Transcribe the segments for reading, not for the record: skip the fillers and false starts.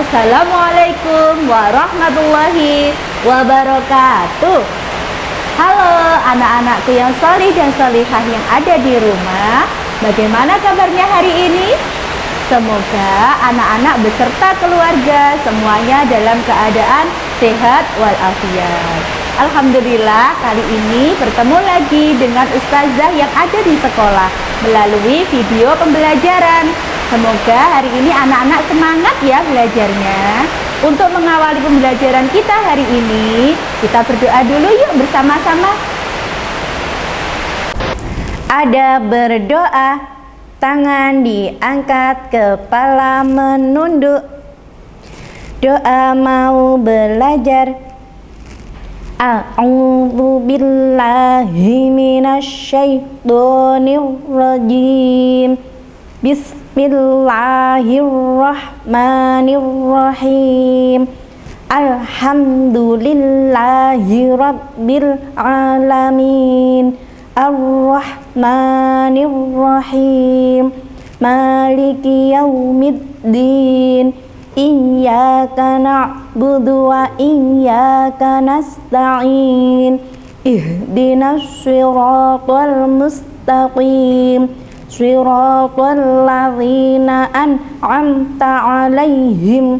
Assalamualaikum warahmatullahi wabarakatuh. Halo anak-anakku yang solih dan solihah yang ada di rumah. Bagaimana kabarnya hari ini? Semoga anak-anak beserta keluarga semuanya dalam keadaan sehat walafiat. Alhamdulillah, kali ini bertemu lagi dengan ustazah yang ada di sekolah melalui video pembelajaran. Semoga hari ini anak-anak semangat ya belajarnya. Untuk mengawali pembelajaran kita hari ini, kita berdoa dulu yuk bersama-sama. Ada berdoa, tangan diangkat, kepala menunduk. Doa mau belajar. A'udzu billahi minasyaitonir rajim. Bismillahirrahmanirrahim. Alhamdulillahi rabbil alamin. Ar-Rahmanir-Rahim. Maliki yaumiddin. Iyyaka na'budu wa iyyaka nasta'in. Ihdinas siratal mustaqim. Siratal ladzina an'amta 'alaihim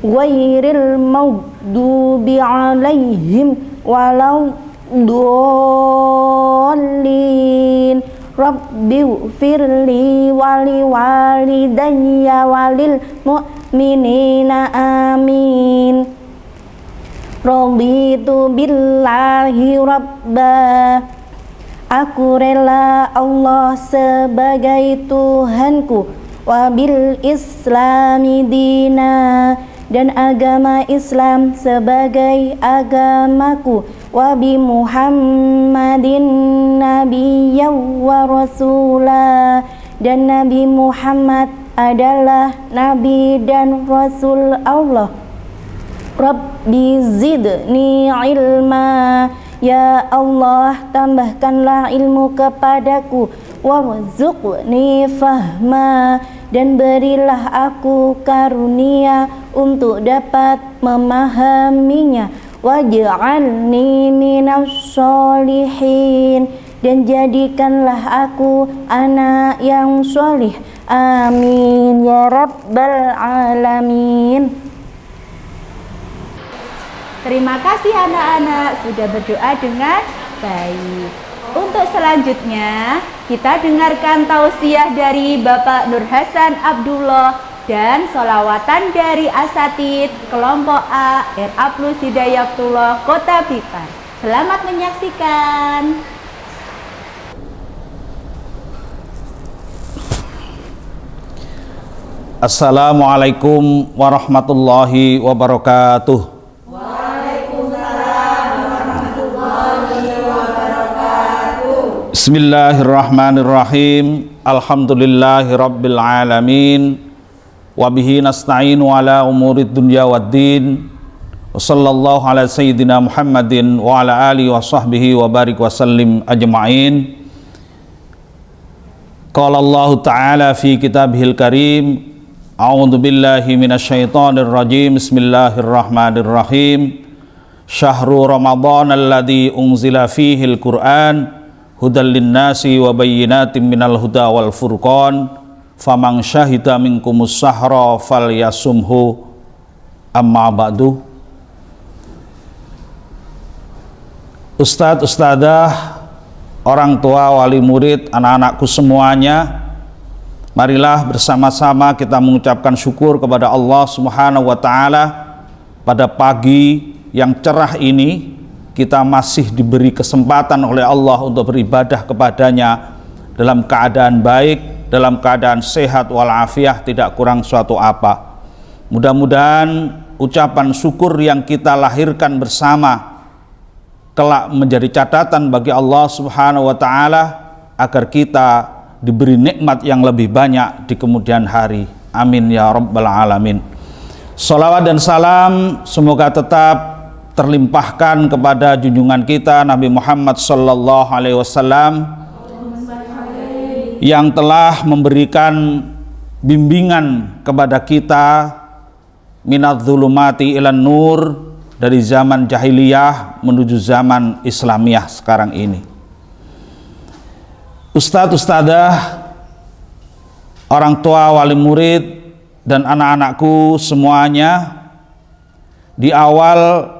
ghairil maghdubi 'alaihim waladdallin. Rabbighfirli wali walidayya walil mu'minina amin. Raditu billahi rabba. Aku rela Allah sebagai Tuhanku, wabil islami dina, dan agama Islam sebagai agamaku, wabi Muhammadin nabiyya wa rasula, dan Nabi Muhammad adalah Nabi dan Rasul Allah. Rabbi zidni ilma. Ya Allah, tambahkanlah ilmu kepadaku. Warzuqni fahma, dan berilah aku karunia untuk dapat memahaminya. Waj'alni minas sholihin, dan jadikanlah aku anak yang solih. Amin ya rabbal alamin. Terima kasih anak-anak sudah berdoa dengan baik. Untuk selanjutnya kita dengarkan tausiah dari Bapak Nur Hasan Abdullah dan sholawatan dari asatid kelompok A RA Plus Hidayatullah Kota Blitar. Selamat menyaksikan. Assalamualaikum warahmatullahi wabarakatuh. Bismillahirrahmanirrahim. Alhamdulillahi rabbil alamin. Wabihi nasta'inu ala umurid dunya waddin. Wa sallallahu ala sayyidina Muhammadin wa ala alihi wa sahbihi wa barik wa sallim ajma'in. Qala Allah ta'ala fi kitabihil karim. A'udzu billahi minasyaitonir rajim. Bismillahirrahmanirrahim. Syahrul Ramadan alladzi unzila fihil Qur'an hudal linnasi wa bayyinatin minal huda wal furqan faman syahida minkumus sahra falyasumhu. Amma ba'du. Ustadz, ustadzah, orang tua, wali murid, anak-anakku semuanya, marilah bersama-sama kita mengucapkan syukur kepada Allah Subhanahu wa ta'ala. Pada pagi yang cerah ini kita masih diberi kesempatan oleh Allah untuk beribadah kepadanya dalam keadaan baik, dalam keadaan sehat walafiat, tidak kurang suatu apa. Mudah-mudahan ucapan syukur yang kita lahirkan bersama kelak menjadi catatan bagi Allah Subhanahu wa ta'ala agar kita diberi nikmat yang lebih banyak di kemudian hari. Amin ya rabbal alamin. Salawat dan salam semoga tetap terlimpahkan kepada junjungan kita Nabi Muhammad sallallahu alaihi wasallam yang telah memberikan bimbingan kepada kita minadz-dzulumati ilan nur, dari zaman jahiliyah menuju zaman Islamiyah sekarang ini. Ustadz, ustadzah, orang tua, wali murid, dan anak-anakku semuanya, di awal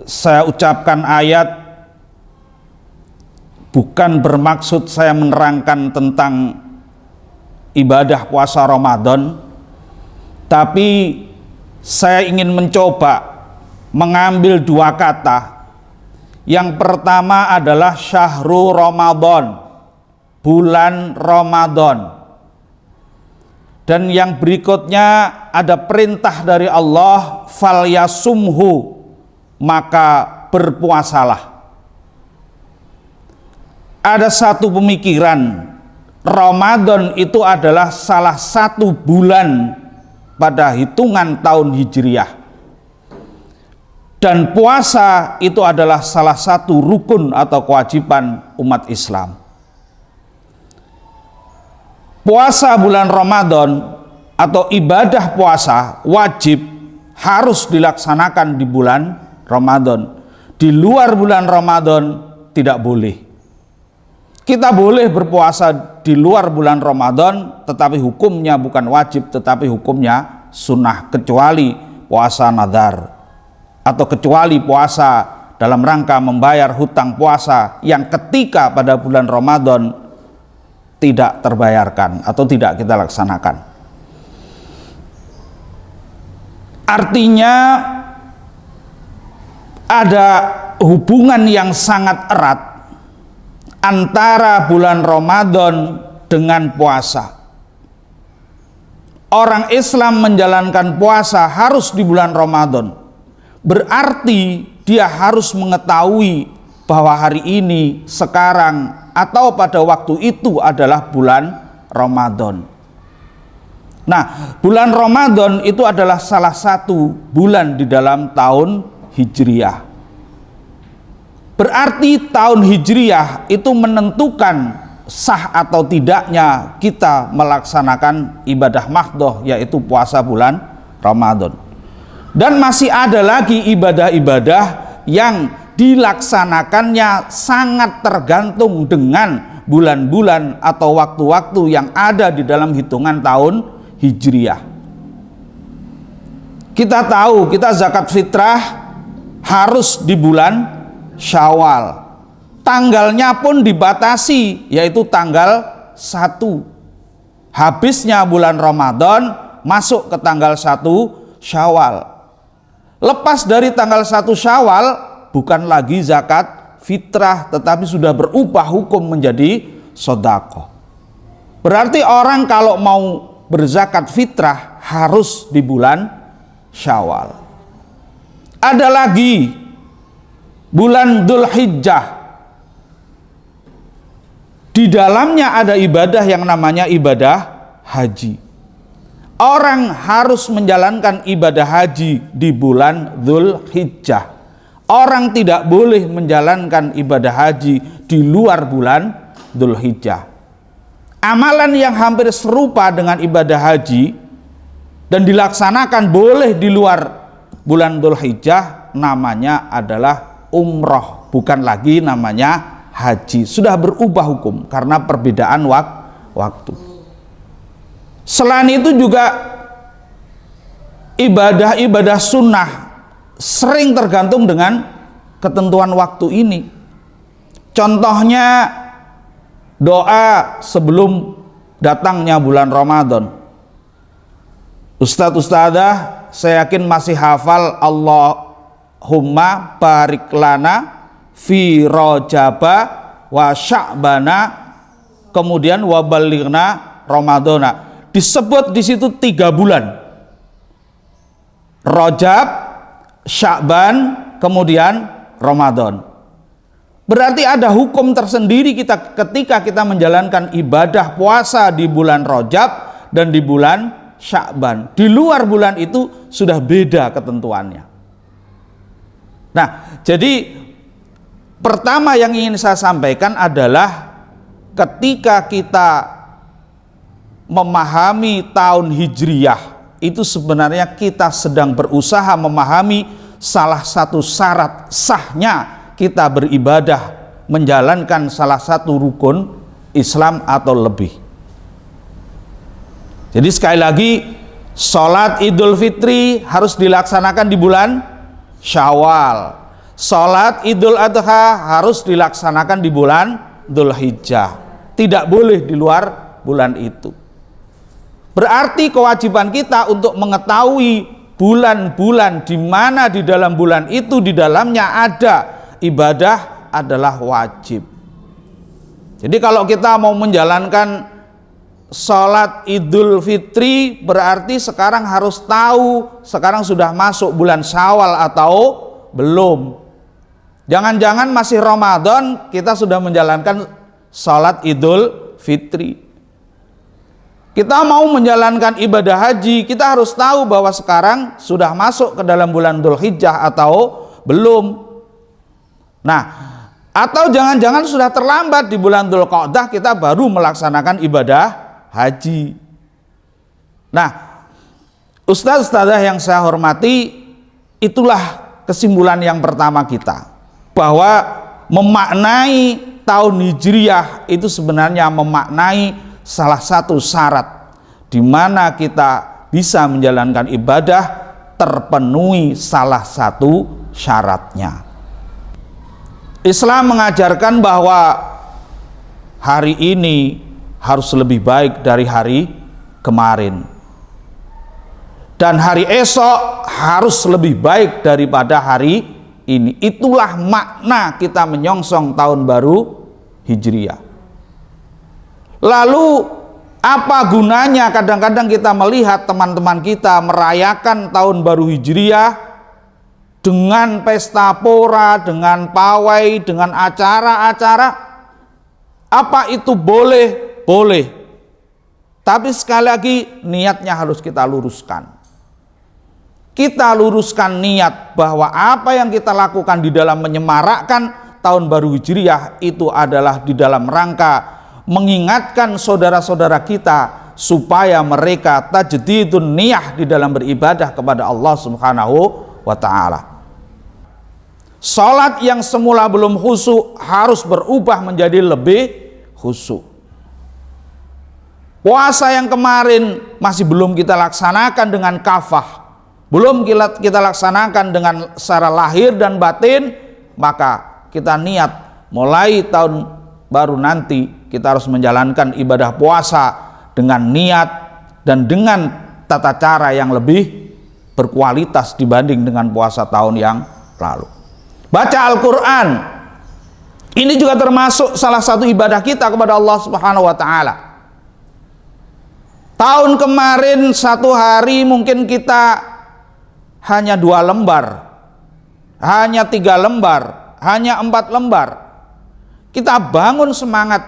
saya ucapkan ayat bukan bermaksud saya menerangkan tentang ibadah puasa Ramadan, tapi saya ingin mencoba mengambil dua kata. Yang pertama adalah syahrul Ramadan, bulan Ramadan. Dan yang berikutnya ada perintah dari Allah, falyasumhu, maka berpuasalah. Ada satu pemikiran, Ramadan itu adalah salah satu bulan pada hitungan tahun Hijriah, dan puasa itu adalah salah satu rukun atau kewajiban umat Islam. Puasa bulan Ramadan atau ibadah puasa wajib harus dilaksanakan di bulan Ramadan. Di luar bulan Ramadan tidak boleh. Kita boleh berpuasa di luar bulan Ramadan, tetapi hukumnya bukan wajib, tetapi hukumnya sunnah, kecuali puasa nadar atau kecuali puasa dalam rangka membayar hutang puasa yang ketika pada bulan Ramadan tidak terbayarkan atau tidak kita laksanakan. Artinya ada hubungan yang sangat erat antara bulan Ramadan dengan puasa. Orang Islam menjalankan puasa harus di bulan Ramadan. Berarti dia harus mengetahui bahwa hari ini, sekarang, atau pada waktu itu adalah bulan Ramadan. Nah, bulan Ramadan itu adalah salah satu bulan di dalam tahun Hijriah. Berarti tahun Hijriah itu menentukan sah atau tidaknya kita melaksanakan ibadah mahdhah, yaitu puasa bulan Ramadan. Dan masih ada lagi ibadah-ibadah yang dilaksanakannya sangat tergantung dengan bulan-bulan atau waktu-waktu yang ada di dalam hitungan tahun Hijriah. Kita tahu kita zakat fitrah harus di bulan Syawal. Tanggalnya pun dibatasi, yaitu tanggal 1. Habisnya bulan Ramadan, masuk ke tanggal 1 Syawal. Lepas dari tanggal 1 Syawal, bukan lagi zakat fitrah, tetapi sudah berubah hukum menjadi sedekah. Berarti orang kalau mau berzakat fitrah harus di bulan Syawal. Ada lagi bulan Dzulhijjah. Di dalamnya ada ibadah yang namanya ibadah haji. Orang harus menjalankan ibadah haji di bulan Dzulhijjah. Orang tidak boleh menjalankan ibadah haji di luar bulan Dzulhijjah. Amalan yang hampir serupa dengan ibadah haji dan dilaksanakan boleh di luar bulan Dzulhijjah namanya adalah umroh, bukan lagi namanya haji. Sudah berubah hukum karena perbedaan waktu. Selain itu juga ibadah-ibadah sunnah sering tergantung dengan ketentuan waktu ini. Contohnya doa sebelum datangnya bulan Ramadan. Ustadz, ustadzah, saya yakin masih hafal Allahumma barik lana fi rojaba wa sya'bana, kemudian wa balighna ramadana. Disebut di situ 3 bulan. Rajab, Sya'ban, kemudian Ramadan. Berarti ada hukum tersendiri kita ketika kita menjalankan ibadah puasa di bulan Rajab dan di bulan Sya'ban. Di luar bulan itu sudah beda ketentuannya. Nah, jadi pertama yang ingin saya sampaikan adalah ketika kita memahami tahun Hijriyah itu sebenarnya kita sedang berusaha memahami salah satu syarat sahnya kita beribadah, menjalankan salah satu rukun Islam atau lebih. Jadi sekali lagi, sholat Idul Fitri harus dilaksanakan di bulan Syawal. Sholat Idul Adha harus dilaksanakan di bulan Dzulhijjah. Tidak boleh di luar bulan itu. Berarti kewajiban kita untuk mengetahui bulan-bulan di mana di dalam bulan itu di dalamnya ada ibadah adalah wajib. Jadi kalau kita mau menjalankan sholat Idul Fitri, berarti sekarang harus tahu sekarang sudah masuk bulan Syawal atau belum. Jangan-jangan masih Ramadan kita sudah menjalankan sholat Idul Fitri. Kita mau menjalankan ibadah haji, kita harus tahu bahwa sekarang sudah masuk ke dalam bulan Dzulhijjah atau belum. Nah, atau jangan-jangan sudah terlambat di bulan Dzulqa'dah kita baru melaksanakan ibadah haji. Nah, ustaz-ustazah yang saya hormati, itulah kesimpulan yang pertama kita, bahwa memaknai tahun Hijriyah itu sebenarnya memaknai salah satu syarat di mana kita bisa menjalankan ibadah terpenuhi salah satu syaratnya. Islam mengajarkan bahwa hari ini harus lebih baik dari hari kemarin, dan hari esok harus lebih baik daripada hari ini. Itulah makna kita menyongsong tahun baru Hijriyah. Lalu apa gunanya kadang-kadang kita melihat teman-teman kita merayakan tahun baru Hijriyah dengan pesta pora, dengan pawai, dengan acara-acara? Apa itu boleh? Boleh. Tapi sekali lagi niatnya harus kita luruskan. Kita luruskan niat bahwa apa yang kita lakukan di dalam menyemarakkan tahun baru Hijriyah itu adalah di dalam rangka mengingatkan saudara-saudara kita supaya mereka tajdidun niyah di dalam beribadah kepada Allah Subhanahu wa ta'ala. Salat yang semula belum khusyuk harus berubah menjadi lebih khusyuk. Puasa yang kemarin masih belum kita laksanakan dengan kafah, belum kita laksanakan dengan secara lahir dan batin, maka kita niat mulai tahun baru nanti kita harus menjalankan ibadah puasa dengan niat dan dengan tata cara yang lebih berkualitas dibanding dengan puasa tahun yang lalu. Baca Al-Quran, ini juga termasuk salah satu ibadah kita kepada Allah Subhanahu wa ta'ala. Tahun kemarin satu hari mungkin kita hanya 2 lembar, hanya 3 lembar, hanya 4 lembar. Kita bangun semangat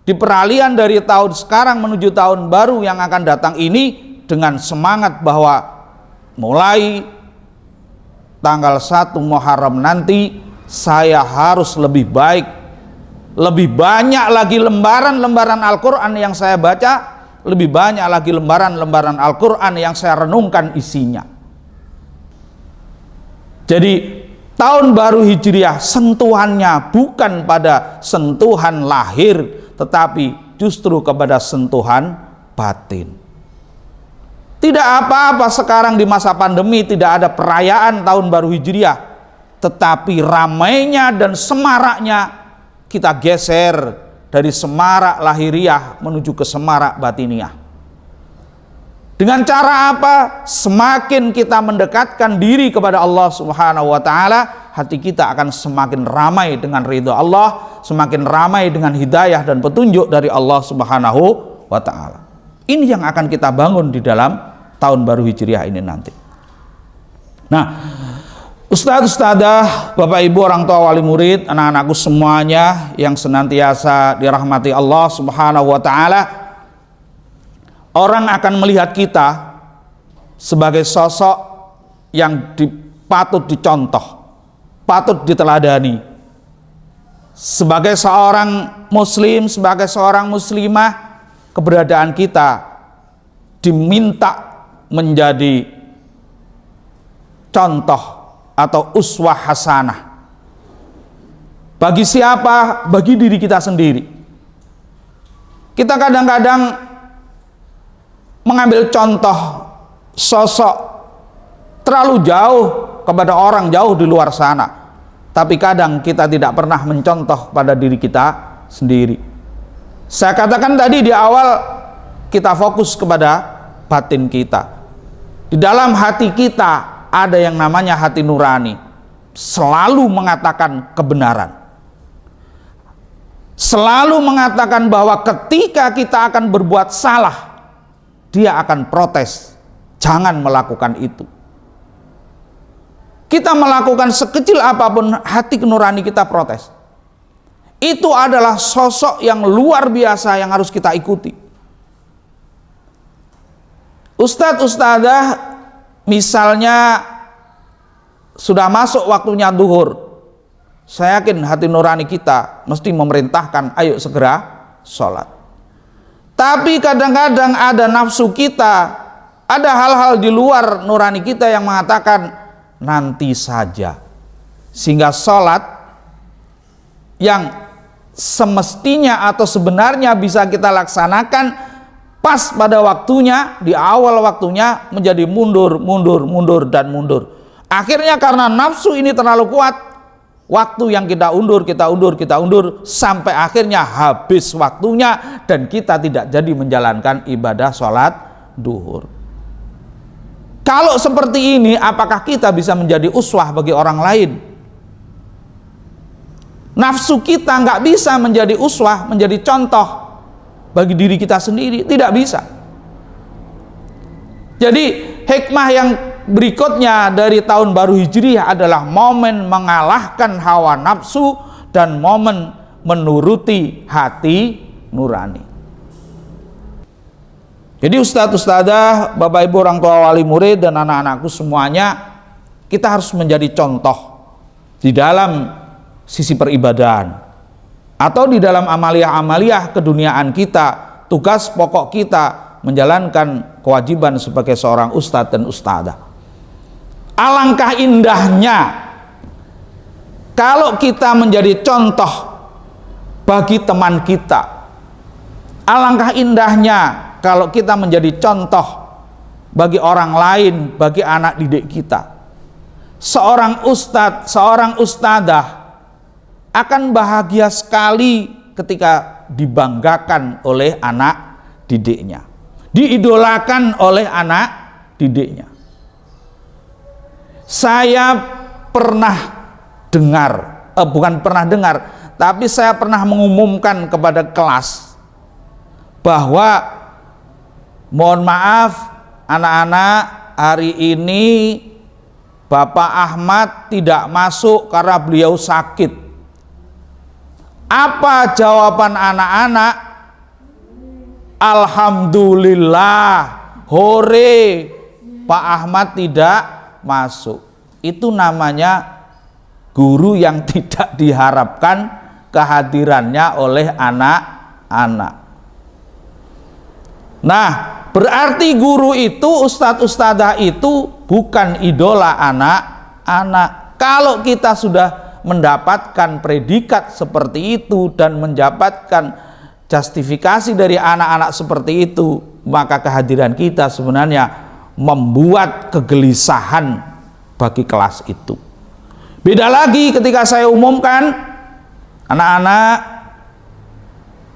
di peralihan dari tahun sekarang menuju tahun baru yang akan datang ini dengan semangat bahwa mulai tanggal 1 Muharram nanti saya harus lebih baik, lebih banyak lagi lembaran-lembaran Al-Quran yang saya baca, lebih banyak lagi lembaran-lembaran Al-Quran yang saya renungkan isinya. Jadi tahun baru Hijriyah sentuhannya bukan pada sentuhan lahir, tetapi justru kepada sentuhan batin. Tidak apa-apa sekarang di masa pandemi tidak ada perayaan tahun baru Hijriyah, tetapi ramainya dan semaraknya kita geser dari semarak lahiriah menuju ke semarak batiniah. Dengan cara apa? Semakin kita mendekatkan diri kepada Allah Subhanahu wa ta'ala, hati kita akan semakin ramai dengan ridha Allah, semakin ramai dengan hidayah dan petunjuk dari Allah Subhanahu wa ta'ala. Ini yang akan kita bangun di dalam tahun baru Hijriyah ini nanti. Nah, Ustadz-ustadzah, Bapak Ibu, orang tua, wali murid, anak-anakku semuanya yang senantiasa dirahmati Allah Subhanahu wa ta'ala, orang akan melihat kita sebagai sosok yang patut dicontoh, patut diteladani. Sebagai seorang muslim, sebagai seorang muslimah, keberadaan kita diminta menjadi contoh atau uswah hasanah. Bagi siapa? Bagi diri kita sendiri. Kita kadang-kadang mengambil contoh sosok terlalu jauh kepada orang jauh di luar sana, tapi kadang kita tidak pernah mencontoh pada diri kita sendiri. Saya katakan tadi di awal, kita fokus kepada batin kita. Di dalam hati kita ada yang namanya hati nurani, selalu mengatakan kebenaran, selalu mengatakan bahwa ketika kita akan berbuat salah, dia akan protes, jangan melakukan itu. Kita melakukan sekecil apapun, hati nurani kita protes. Itu adalah sosok yang luar biasa yang harus kita ikuti. Ustadz, ustadzah, misalnya sudah masuk waktunya duhur, saya yakin hati nurani kita mesti memerintahkan, ayo segera sholat. Tapi kadang-kadang ada nafsu kita, ada hal-hal di luar nurani kita yang mengatakan nanti saja, sehingga sholat yang semestinya atau sebenarnya bisa kita laksanakan pas pada waktunya, di awal waktunya, menjadi mundur, dan mundur. Akhirnya karena nafsu ini terlalu kuat, waktu yang kita undur, sampai akhirnya habis waktunya dan kita tidak jadi menjalankan ibadah sholat duhur. Kalau seperti ini, apakah kita bisa menjadi uswah bagi orang lain? Nafsu kita nggak bisa menjadi uswah, menjadi contoh bagi diri kita sendiri, tidak bisa. Jadi hikmah yang berikutnya dari tahun baru Hijriah adalah momen mengalahkan hawa nafsu dan momen menuruti hati nurani. Jadi ustadz, ustadzah, bapak ibu orang tua wali murid dan anak-anakku semuanya, kita harus menjadi contoh di dalam sisi peribadahan atau di dalam amaliyah-amaliyah keduniaan kita. Tugas pokok kita menjalankan kewajiban sebagai seorang ustadz dan ustadzah. Alangkah indahnya kalau kita menjadi contoh bagi teman kita. Alangkah indahnya kalau kita menjadi contoh bagi orang lain, bagi anak didik kita. Seorang ustadz, seorang ustadzah akan bahagia sekali ketika dibanggakan oleh anak didiknya, diidolakan oleh anak didiknya. Saya pernah dengar, bukan pernah dengar, tapi saya pernah mengumumkan kepada kelas bahwa mohon maaf anak-anak, hari ini Bapak Ahmad tidak masuk karena beliau sakit. Apa jawaban anak-anak? Alhamdulillah, hore, Pak Ahmad tidak masuk. Itu namanya guru yang tidak diharapkan kehadirannya oleh anak-anak. Nah, berarti guru itu, ustadz ustadzah itu bukan idola anak-anak. Kalau kita sudah mendapatkan predikat seperti itu dan mendapatkan justifikasi dari anak-anak seperti itu, maka kehadiran kita sebenarnya membuat kegelisahan bagi kelas itu. Beda lagi ketika saya umumkan, anak-anak,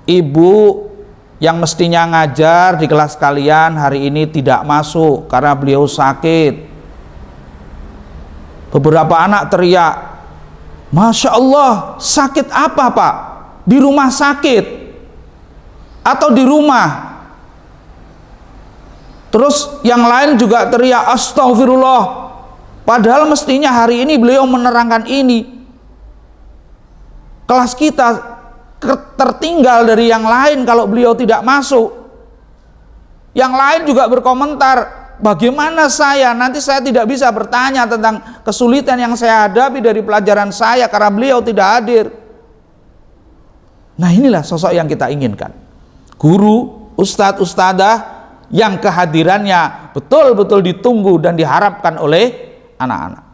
ibu yang mestinya ngajar di kelas kalian hari ini tidak masuk karena beliau sakit. Beberapa anak teriak, Masya Allah, sakit apa Pak? Di rumah sakit atau di rumah? Terus yang lain juga teriak, Astagfirullah, padahal mestinya hari ini beliau menerangkan ini. Kelas kita tertinggal dari yang lain kalau beliau tidak masuk. Yang lain juga berkomentar, bagaimana saya, nanti saya tidak bisa bertanya tentang kesulitan yang saya hadapi dari pelajaran saya karena beliau tidak hadir. Nah, inilah sosok yang kita inginkan. Guru, ustadz, ustadzah yang kehadirannya betul-betul ditunggu dan diharapkan oleh anak-anak.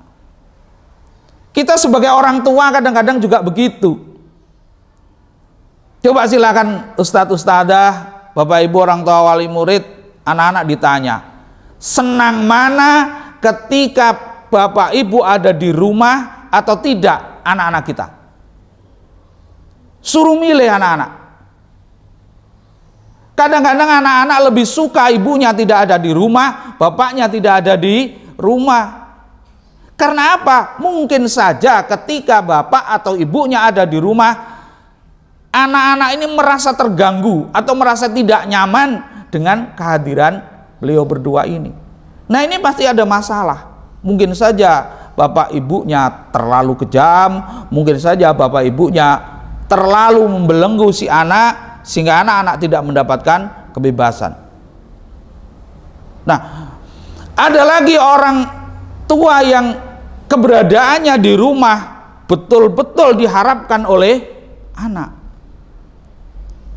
Kita sebagai orang tua kadang-kadang juga begitu. Coba silakan Ustadz Ustadzah, Bapak Ibu orang tua wali murid, anak-anak ditanya, senang mana ketika Bapak Ibu ada di rumah atau tidak anak-anak kita? Suruh milih anak-anak. Kadang-kadang anak-anak lebih suka ibunya tidak ada di rumah, bapaknya tidak ada di rumah. Karena apa? Mungkin saja ketika bapak atau ibunya ada di rumah, anak-anak ini merasa terganggu atau merasa tidak nyaman dengan kehadiran beliau berdua ini. Nah, ini pasti ada masalah. Mungkin saja bapak ibunya terlalu kejam, mungkin saja bapak ibunya terlalu membelenggu si anak sehingga anak-anak tidak mendapatkan kebebasan. Nah, ada lagi orang tua yang keberadaannya di rumah betul-betul diharapkan oleh anak.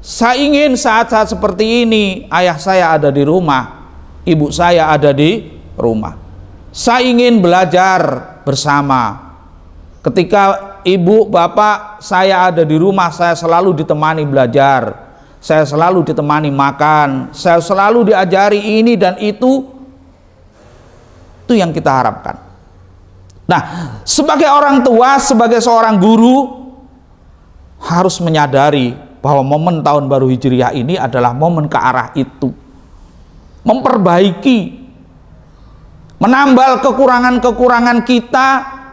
Saya ingin saat-saat seperti ini ayah saya ada di rumah, ibu saya ada di rumah. Saya ingin belajar bersama. Ketika ibu bapak saya ada di rumah, saya selalu ditemani belajar, saya selalu ditemani makan, saya selalu diajari ini dan itu yang kita harapkan. Nah, sebagai orang tua, sebagai seorang guru, harus menyadari bahwa momen tahun baru Hijriah ini adalah momen ke arah itu. Memperbaiki, menambal kekurangan-kekurangan kita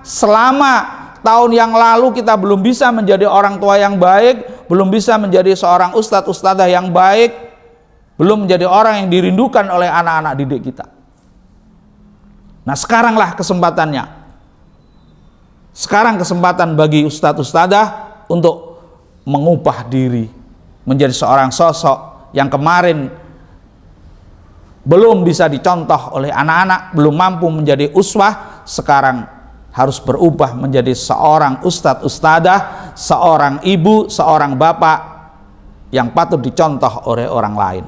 selama tahun yang lalu kita belum bisa menjadi orang tua yang baik, belum bisa menjadi seorang ustadz ustadzah yang baik, belum menjadi orang yang dirindukan oleh anak-anak didik kita. Nah, sekaranglah kesempatannya. Sekarang kesempatan bagi ustadz ustadzah untuk mengubah diri menjadi seorang sosok yang kemarin belum bisa dicontoh oleh anak-anak, belum mampu menjadi uswah, sekarang harus berubah menjadi seorang ustadz ustadzah, seorang ibu, seorang bapak yang patut dicontoh oleh orang lain.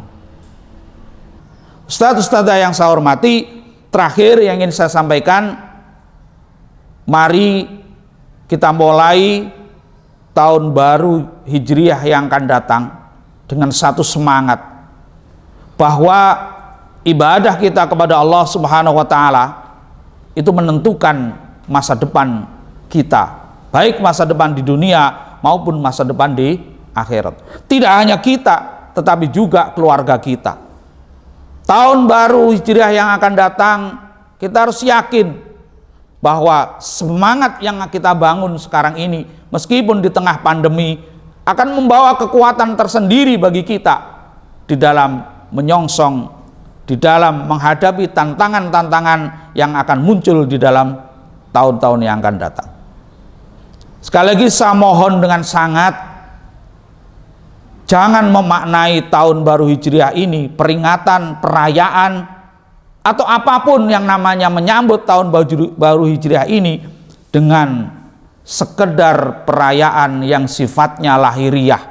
Ustadz ustadzah yang saya hormati, terakhir yang ingin saya sampaikan, mari kita mulai tahun baru Hijriah yang akan datang dengan satu semangat bahwa ibadah kita kepada Allah Subhanahu wa taala itu menentukan masa depan kita, baik masa depan di dunia maupun masa depan di akhirat. Tidak hanya kita, tetapi juga keluarga kita. Tahun baru Hijriah yang akan datang, kita harus yakin bahwa semangat yang kita bangun sekarang ini, meskipun di tengah pandemi, akan membawa kekuatan tersendiri bagi kita di dalam menyongsong, di dalam menghadapi tantangan-tantangan yang akan muncul di dalam tahun-tahun yang akan datang. Sekali lagi saya mohon dengan sangat, jangan memaknai tahun baru Hijriah ini, peringatan, perayaan, atau apapun yang namanya menyambut tahun baru Hijriah ini dengan sekedar perayaan yang sifatnya lahiriah.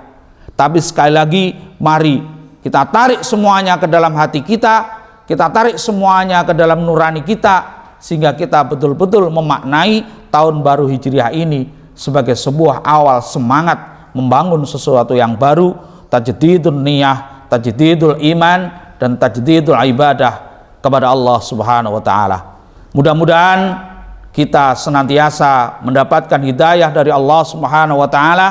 Tapi sekali lagi, mari kita tarik semuanya ke dalam hati kita tarik semuanya ke dalam nurani kita, sehingga kita betul-betul memaknai tahun baru Hijriah ini sebagai sebuah awal semangat membangun sesuatu yang baru, tajdidun niyah, tajdidul iman, dan tajdidul ibadah kepada Allah Subhanahu wa taala. Mudah-mudahan kita senantiasa mendapatkan hidayah dari Allah Subhanahu wa taala.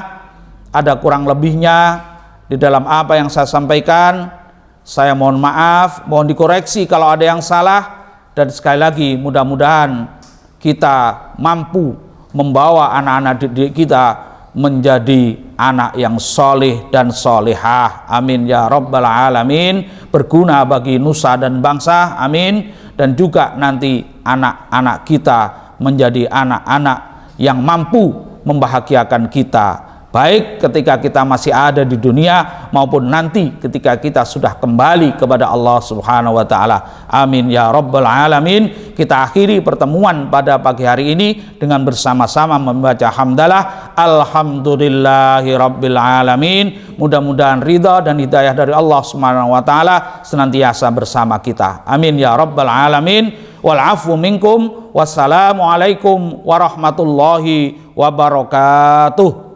Ada kurang lebihnya di dalam apa yang saya sampaikan, saya mohon maaf, mohon dikoreksi kalau ada yang salah, dan sekali lagi mudah-mudahan kita mampu membawa anak-anak didik kita menjadi anak yang soleh dan solehah, amin ya rabbal alamin, berguna bagi nusa dan bangsa, amin. Dan juga nanti anak-anak kita menjadi anak-anak yang mampu membahagiakan kita baik ketika kita masih ada di dunia maupun nanti ketika kita sudah kembali kepada Allah Subhanahu wa taala. Amin ya rabbal alamin. Kita akhiri pertemuan pada pagi hari ini dengan bersama-sama membaca hamdalah alhamdulillahi rabbil alamin. Mudah-mudahan ridha dan hidayah dari Allah Subhanahu wa taala senantiasa bersama kita. Amin ya rabbal alamin. Wal afu minkum. Wassalamualaikum warahmatullahi wabarakatuh.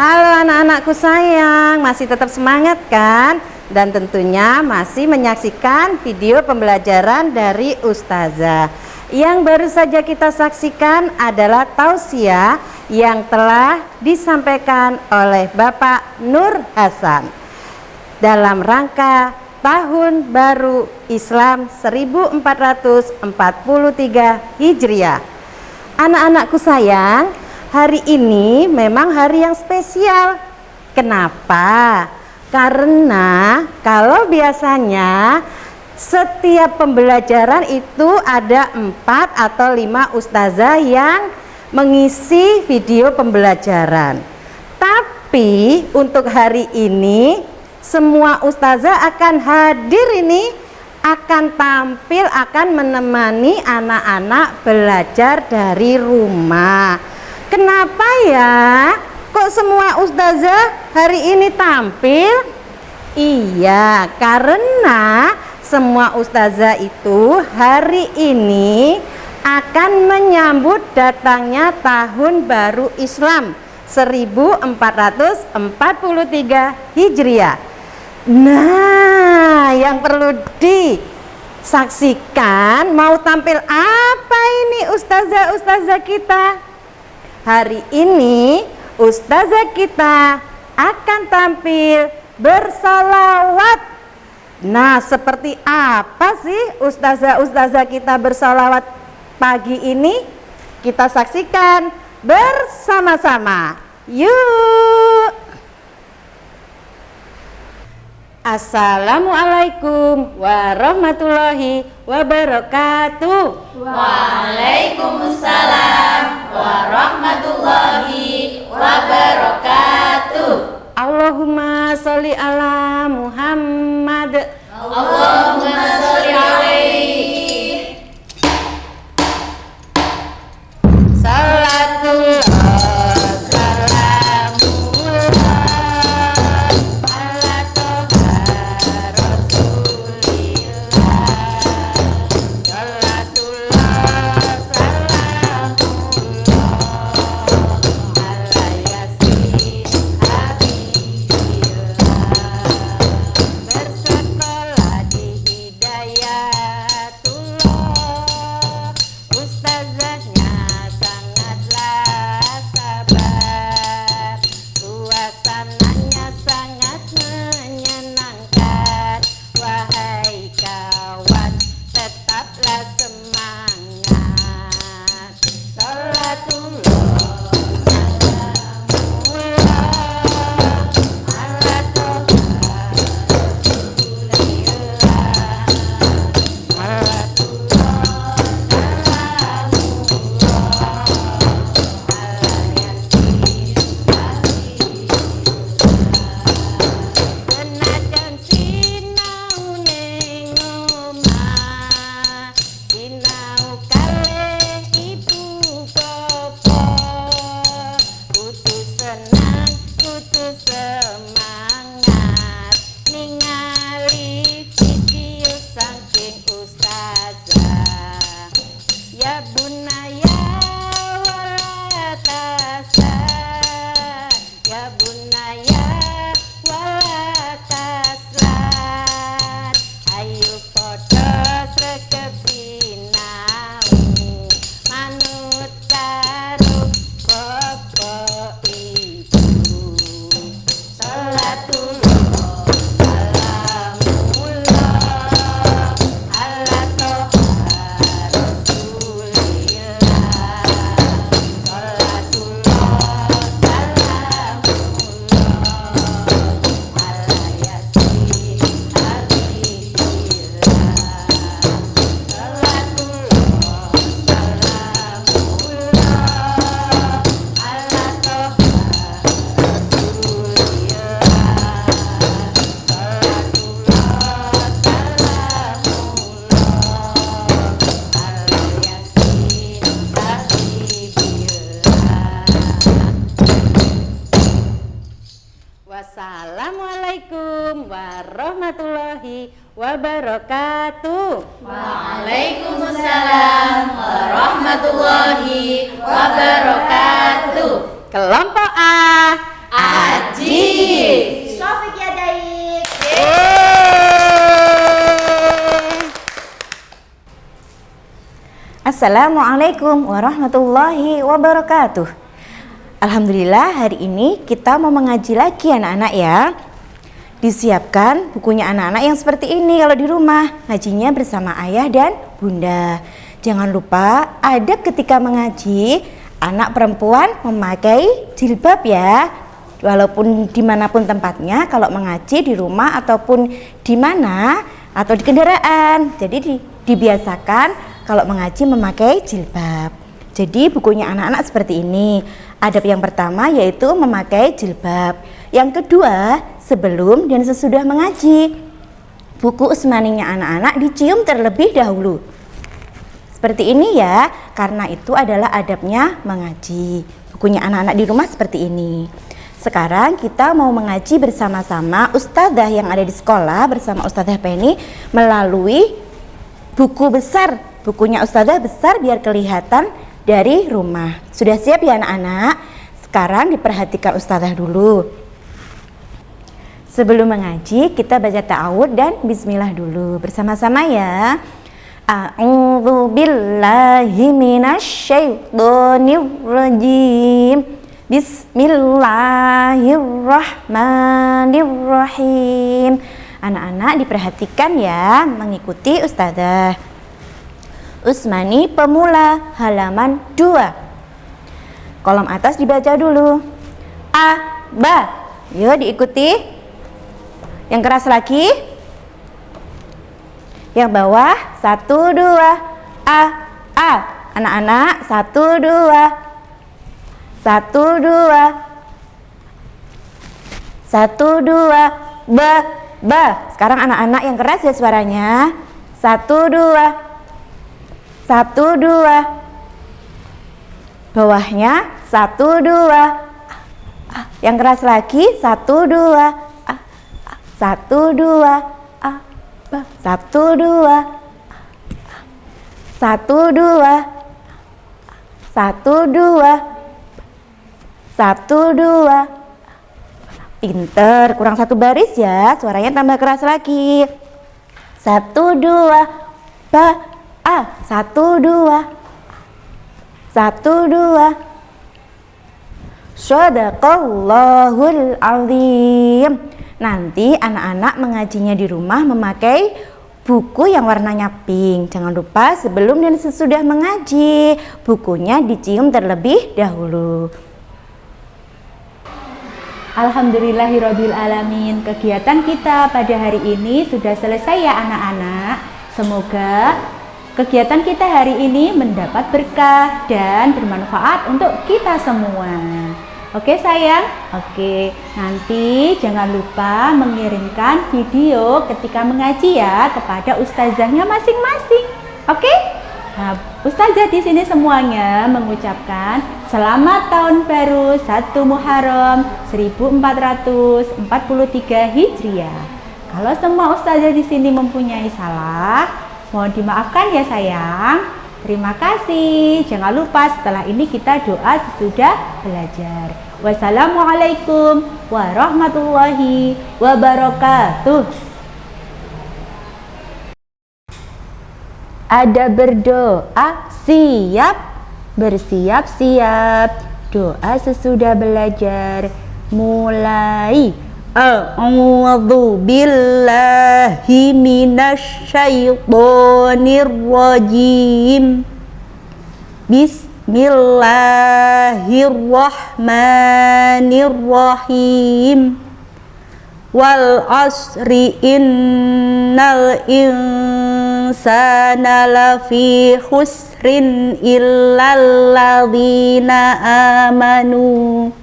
Halo anak-anakku sayang, masih tetap semangat kan? Dan tentunya masih menyaksikan video pembelajaran dari Ustazah. Yang baru saja kita saksikan adalah tausiah yang telah disampaikan oleh Bapak Nur Hasan dalam rangka Tahun Baru Islam 1443 Hijriah. Anak-anakku sayang, hari ini memang hari yang spesial. Kenapa? Karena kalau biasanya setiap pembelajaran itu ada 4 atau 5 ustazah yang mengisi video pembelajaran. Tapi untuk hari ini semua ustazah akan hadir ini, akan tampil, akan menemani anak-anak belajar dari rumah. Kenapa ya? Kok semua ustazah hari ini tampil? Iya, karena semua ustazah itu hari ini akan menyambut datangnya Tahun Baru Islam 1443 Hijriah. Nah, yang perlu disaksikan, mau tampil apa ini ustazah-ustazah kita? Hari ini ustazah kita akan tampil bersolawat. Nah, seperti apa sih ustazah-ustazah kita bersolawat pagi ini? Kita saksikan bersama-sama. Yuk! Assalamualaikum warahmatullahi wabarakatuh. Waalaikumsalam warahmatullahi wabarakatuh. Allahumma sholli ala Muhammad. Allahumma sholli alaihi. Salatullah salamullah ala toha rasulillah. Salatullah salamullah ala yasin habibillah. Bersekolah Assalamualaikum warahmatullahi wabarakatuh. Waalaikumsalam warahmatullahi wabarakatuh. Kelompok A. Aji. Sofik ya Daik. Assalamualaikum warahmatullahi wabarakatuh. Alhamdulillah hari ini kita mau mengaji lagi anak-anak ya. Disiapkan bukunya anak-anak yang seperti ini kalau di rumah. Ngajinya bersama ayah dan bunda. Jangan lupa ada ketika mengaji anak perempuan memakai jilbab ya. Walaupun dimanapun tempatnya, kalau mengaji di rumah ataupun di mana atau di kendaraan. Jadi dibiasakan kalau mengaji memakai jilbab. Jadi bukunya anak-anak seperti ini. Adab yang pertama yaitu memakai jilbab. Yang kedua, sebelum dan sesudah mengaji. Buku usmaninya anak-anak dicium terlebih dahulu. Seperti ini ya, karena itu adalah adabnya mengaji. Bukunya anak-anak di rumah seperti ini. Sekarang kita mau mengaji bersama-sama Ustadzah yang ada di sekolah bersama Ustadzah Penny melalui buku besar. Bukunya Ustadzah besar biar kelihatan dari rumah. Sudah siap ya anak-anak? Sekarang diperhatikan Ustadzah dulu. Sebelum mengaji kita baca ta'awud dan bismillah dulu bersama-sama ya. A'udzu billahi minasyaitonir rajim. Bismillahirrahmanirrahim. Anak-anak diperhatikan ya, mengikuti Ustadzah. Usmani Pemula halaman 2. Kolom atas dibaca dulu. A, ba. Yuk diikuti. Yang keras lagi. Yang bawah 1, 2. A, a. Anak-anak 1, 2. 1, 2. 1, 2. Ba, ba. Sekarang anak-anak yang keras ya suaranya. 1, 2. 1, 2. Bawahnya 1, 2. Yang keras lagi 1, 2. 1, 2. 1, 2. 1, 2. 1, 2. 1, 2. Pinter, kurang 1 baris ya, suaranya tambah keras lagi. 1, 2. Ba. 1, 2. 1, 2. Shadaqallahul azim. Nanti anak-anak mengajinya di rumah memakai buku yang warnanya pink. Jangan lupa sebelum dan sesudah mengaji bukunya dicium terlebih dahulu. Alhamdulillahirabbil alamin. Kegiatan kita pada hari ini sudah selesai ya anak-anak. Semoga kegiatan kita hari ini mendapat berkah dan bermanfaat untuk kita semua. Oke sayang? Oke, nanti jangan lupa mengirimkan video ketika mengaji ya kepada ustazahnya masing-masing. Oke? Nah, ustazah di sini semuanya mengucapkan selamat tahun baru 1 Muharram 1443 Hijriah. Kalau semua ustazah di sini mempunyai salah, mohon dimaafkan ya sayang. Terima kasih. Jangan lupa setelah ini kita doa sesudah belajar. Wassalamualaikum warahmatullahi wabarakatuh. Ada berdoa, siap, bersiap-siap. Doa sesudah belajar. Mulai. A'udzu billahi minasyaitonir rajim. Bismillahirrahmanirrahim. Wal asri innal insana lafi khusrin illal ladzina amanu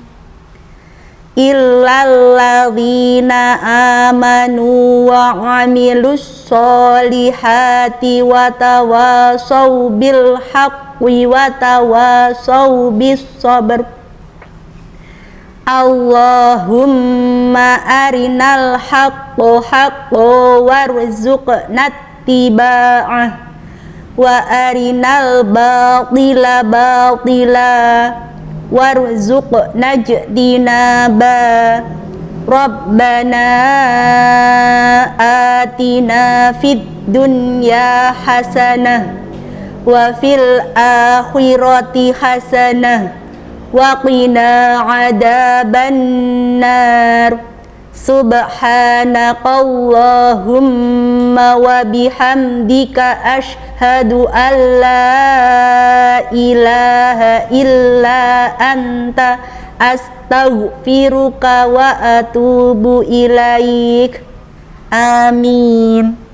wa amilus solihati wa tawasaw bil haqqi wa tawasaw bis sabr. Allahumma arinal haqqo haqqo warzuqna ittiba'ah wa arinal batila batila warzuqna ijtinaba. Rabbana atina fid dunya hasanah wa fil akhirati hasanah wa qina adzabannar. Subhanakallahumma wa bihamdika asyhadu an la ilaha illa anta astaghfiruka wa atubu ilaik. Amin.